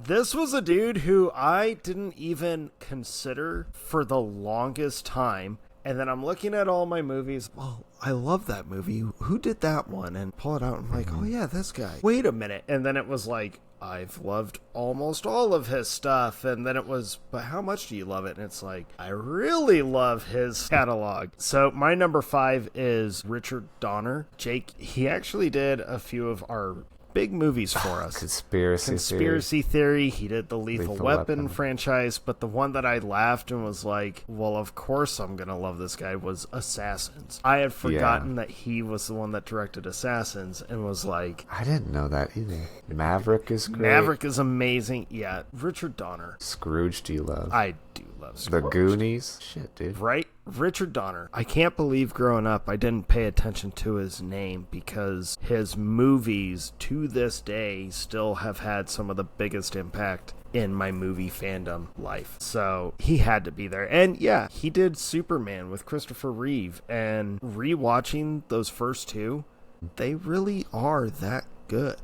This was a dude who I didn't even consider for the longest time. And then I'm looking at all my movies. Well, I love that movie. Who did that one? And pull it out. I'm like, oh yeah, this guy. Wait a minute. And then it was like, I've loved almost all of his stuff. And then it was, but how much do you love it? And it's like, I really love his catalog. So my number 5 is Richard Donner. Jake, he actually did a few of our big movies for us. Conspiracy Theory. He did the Lethal Weapon franchise, but the one that I laughed and was like, well, of course I'm gonna love this guy, was Assassins. I had forgotten that he was the one that directed Assassins, and was like, I didn't know that either. Maverick is great. Maverick is amazing. Yeah, Richard Donner. Scrooge, do you love? I do love Scrooge. The Goonies. Shit, dude. Right? Richard Donner. I can't believe growing up I didn't pay attention to his name, because his movies to this day still have had some of the biggest impact in my movie fandom life. So he had to be there. And yeah, he did Superman with Christopher Reeve, and rewatching those first two, they really are that good.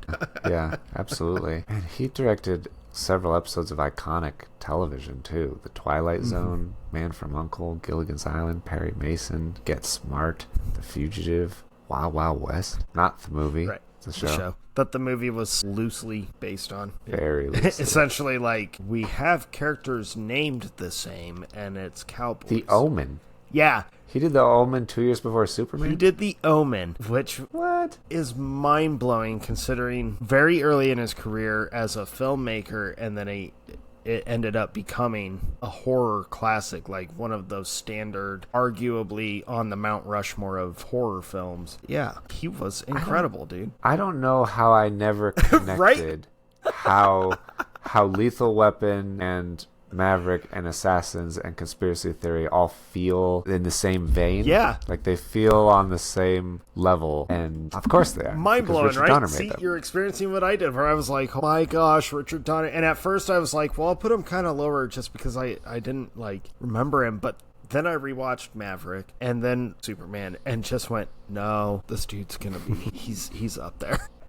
Yeah, absolutely. And he directed several episodes of iconic television too. The Twilight Zone, Man from U.N.C.L.E., Gilligan's Island, Perry Mason, Get Smart, The Fugitive, Wild Wild West. Not the movie. Right. The show. That the movie was loosely based on. Very loosely. Essentially, like, we have characters named the same, and it's cowboys. The Omen. Yeah. He did The Omen 2 years before Superman? He did The Omen, which is mind-blowing considering very early in his career as a filmmaker, and then it ended up becoming a horror classic, like one of those standard, arguably on the Mount Rushmore of horror films. Yeah, he was incredible, dude. I don't know how I never connected how Lethal Weapon and Maverick and Assassins and Conspiracy Theory all feel in the same vein. Yeah. Like they feel on the same level. And of course they are. Mind-blowing, right? See, you're experiencing what I did, where I was like, oh my gosh, Richard Donner. And at first I was like, well, I'll put him kind of lower just because I didn't like remember him. But then I rewatched Maverick and then Superman and just went, no, this dude's gonna be, he's up there.